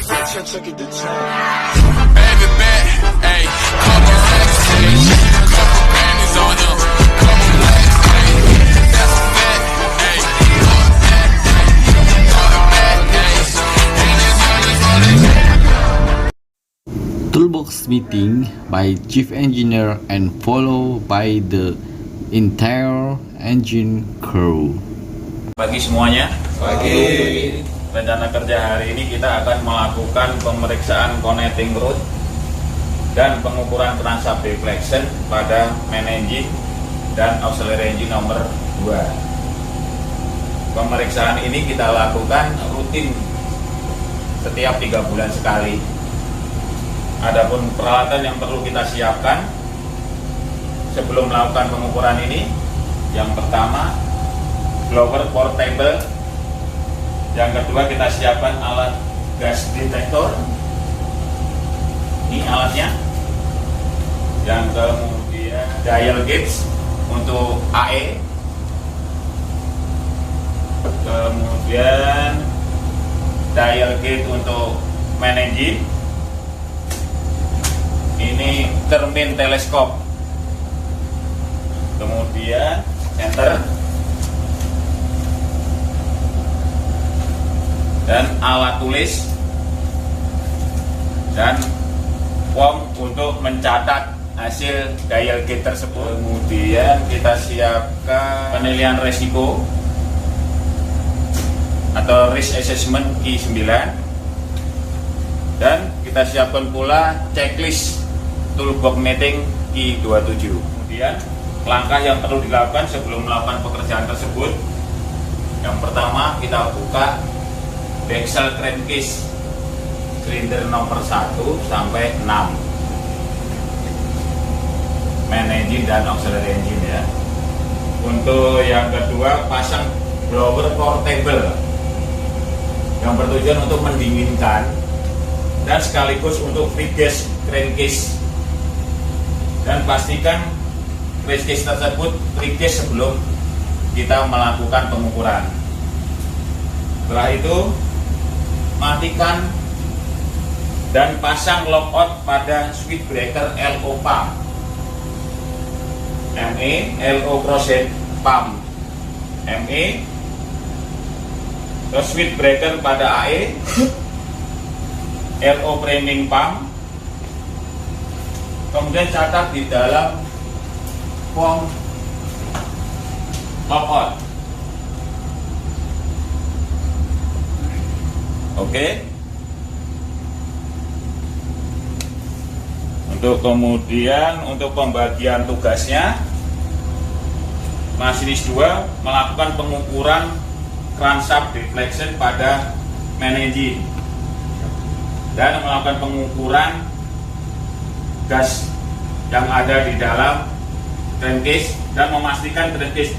Baby bet, hey, couple racks, couple pennies on them, couple blacks, that's a bet, hey, bad days, and it's running. Toolbox meeting by chief engineer and followed by the entire engine crew. Pagi semuanya. Pagi. Rencana kerja hari ini kita akan melakukan pemeriksaan connecting rod dan pengukuran transap deflection pada main engine dan auxiliary engine nomor 2. Pemeriksaan ini kita lakukan rutin setiap 3 bulan sekali. Adapun peralatan yang perlu kita siapkan sebelum melakukan pengukuran ini, yang pertama blower portable, yang kedua kita siapkan alat gas detektor, ini alatnya, yang kemudian dial gauge untuk AE, kemudian dial gauge untuk main engine, ini cermin teleskop, kemudian senter, dan alat tulis, dan form untuk mencatat hasil dial gauge tersebut. Kemudian kita siapkan penilaian resiko atau risk assessment Q9, dan kita siapkan pula checklist toolbox meeting Q27. Kemudian langkah yang perlu dilakukan sebelum melakukan pekerjaan tersebut, yang pertama kita buka Bexel crankcase silinder nomor 1 sampai 6, main engine dan auxiliary engine ya. Untuk yang kedua, pasang blower portable yang bertujuan untuk mendinginkan dan sekaligus untuk free gas crankcase, dan pastikan crankcase tersebut free gas sebelum kita melakukan pengukuran. Setelah itu matikan dan pasang lockout pada switch breaker LO pump, ME, LO crosset pump, ME, terus switch breaker pada AE, LO priming pump. Kemudian catat di dalam form lockout. Oke. Untuk kemudian untuk pembagian tugasnya, masinis 2 melakukan pengukuran crankshaft deflection pada main engine dan melakukan pengukuran gas yang ada di dalam crankcase dan memastikan crankcase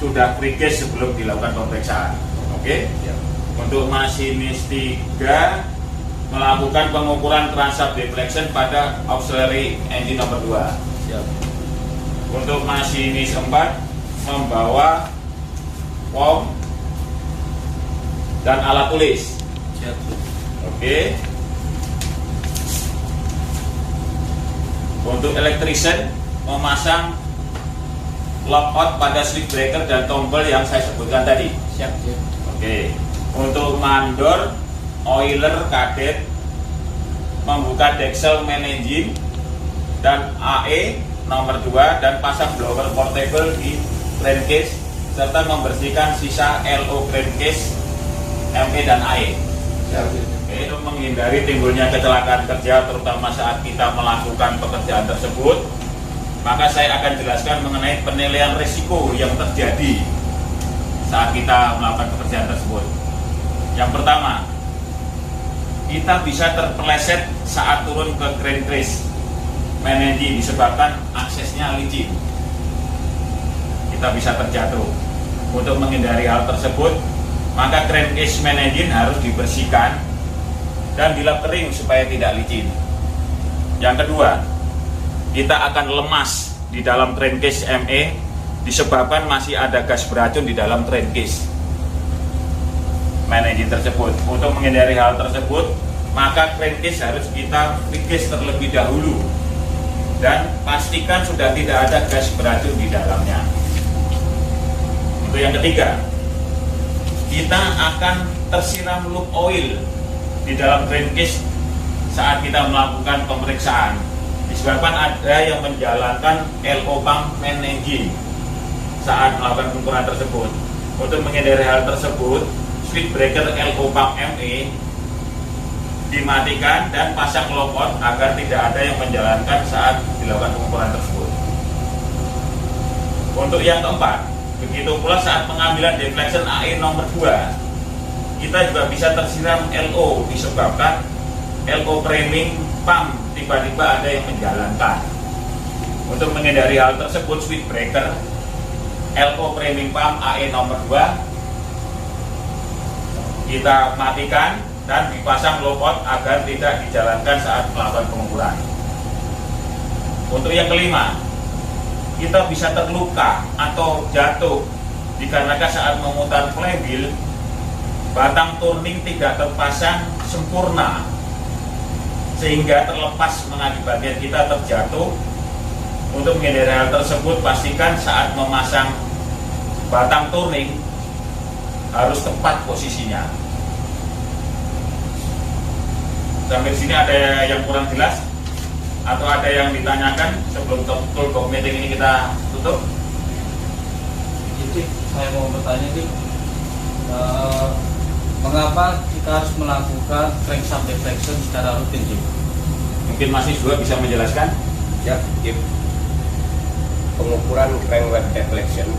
sudah free gas sebelum dilakukan pemeriksaan. Oke? Untuk masinis 3 melakukan pengukuran transap deflection pada auxiliary engine nomor 2. Siap. Untuk masinis 4 membawa form dan alat tulis. Siap. Oke. Untuk electrician memasang lockout pada switch breaker dan tombol yang saya sebutkan tadi. Siap. Oke. Untuk mandor, oiler, kadet membuka deksel main engine dan AE nomor 2 dan pasang blower portable di crankcase serta membersihkan sisa LO crankcase, ME dan AE. Oke, untuk menghindari timbulnya kecelakaan kerja terutama saat kita melakukan pekerjaan tersebut, maka saya akan jelaskan mengenai penilaian risiko yang terjadi saat kita melakukan pekerjaan tersebut. Yang pertama, kita bisa terpeleset saat turun ke crankcase main engine disebabkan aksesnya licin. Kita bisa terjatuh. Untuk menghindari hal tersebut, maka crankcase main engine harus dibersihkan dan dilap kering supaya tidak licin. Yang kedua, kita akan lemas di dalam crankcase ME disebabkan masih ada gas beracun di dalam crankcase main engine tersebut. Untuk menghindari hal tersebut, maka crankcase harus kita gas terlebih dahulu dan pastikan sudah tidak ada gas beracun di dalamnya. Untuk yang ketiga, kita akan tersiram loop oil di dalam crankcase saat kita melakukan pemeriksaan, disebabkan ada yang menjalankan LO pump main engine saat melakukan pengukuran tersebut. Untuk menghindari hal tersebut, speed breaker LO pump ME dimatikan dan pasang lockout agar tidak ada yang menjalankan saat dilakukan pengukuran tersebut. Untuk yang keempat, begitu pula saat pengambilan deflection AE nomor 2, kita juga bisa tersiram LO disebabkan LO framing pump tiba-tiba ada yang menjalankan. Untuk menghindari hal tersebut, speed breaker LO framing pump AE nomor 2 kita matikan dan dipasang lockout agar tidak dijalankan saat melakukan pengukuran. Untuk yang kelima, kita bisa terluka atau jatuh dikarenakan saat memutar flywheel batang turning tidak terpasang sempurna sehingga terlepas mengakibatkan kita terjatuh. Untuk menghindari hal tersebut, pastikan saat memasang batang turning harus tepat posisinya. Sampai sini ada yang kurang jelas atau ada yang ditanyakan sebelum toolbox meeting ini kita tutup? Jadi saya mau bertanya nih, mengapa kita harus melakukan crankshaft deflection secara rutin, Jim? Mungkin Mas juga bisa menjelaskan? Ya, Jim. Pengukuran crankwave deflection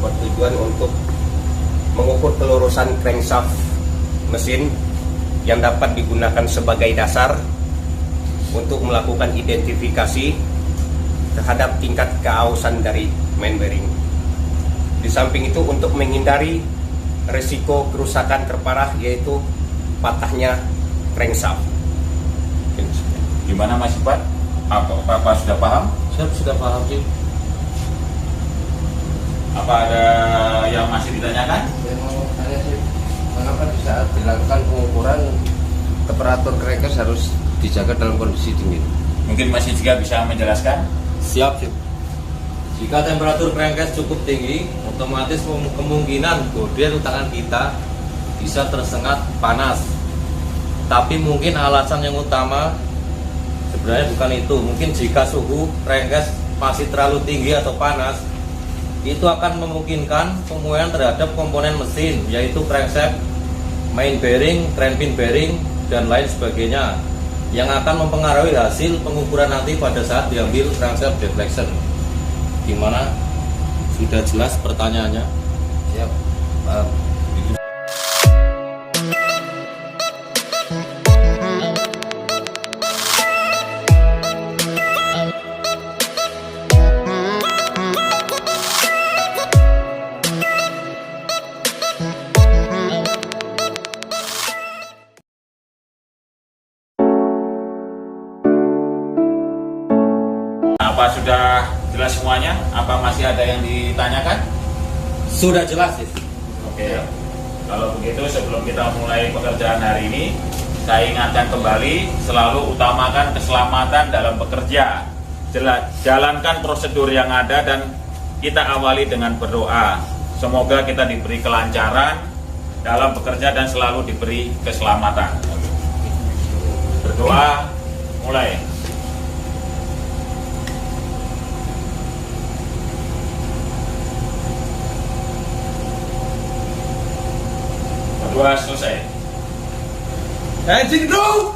bertujuan untuk mengukur kelurusan crankshaft mesin yang dapat digunakan sebagai dasar untuk melakukan identifikasi terhadap tingkat keausan dari main bearing. Di samping itu untuk menghindari risiko kerusakan terparah yaitu patahnya crankshaft. Gimana Mas Iqbal? Apa sudah paham? Saya sudah paham, Jim. Apa ada yang masih ditanyakan? Saya mau tanya sih, mengapa di saat dilakukan pengukuran temperatur crankcase harus dijaga dalam kondisi dingin? Mungkin Mas juga bisa menjelaskan? Siap, Jim. Jika temperatur crankcase cukup tinggi, otomatis kemungkinan bodi tangan kita bisa tersengat panas. Tapi mungkin alasan yang utama sebenarnya bukan itu. Mungkin jika suhu crankcase masih terlalu tinggi atau panas, itu akan memungkinkan pemuaian terhadap komponen mesin, yaitu crankshaft, main bearing, crank pin bearing, dan lain sebagainya, yang akan mempengaruhi hasil pengukuran nanti pada saat diambil crankshaft deflection. Gimana? Sudah jelas pertanyaannya? Siap, paham. Apa sudah jelas semuanya? Apa masih ada yang ditanyakan? Sudah jelas, Jim. Oke, kalau begitu sebelum kita mulai pekerjaan hari ini, saya ingatkan kembali, selalu utamakan keselamatan dalam bekerja. Jalankan prosedur yang ada dan kita awali dengan berdoa. Semoga kita diberi kelancaran dalam bekerja dan selalu diberi keselamatan. Berdoa, mulai. Berdoa selesai. Engine go!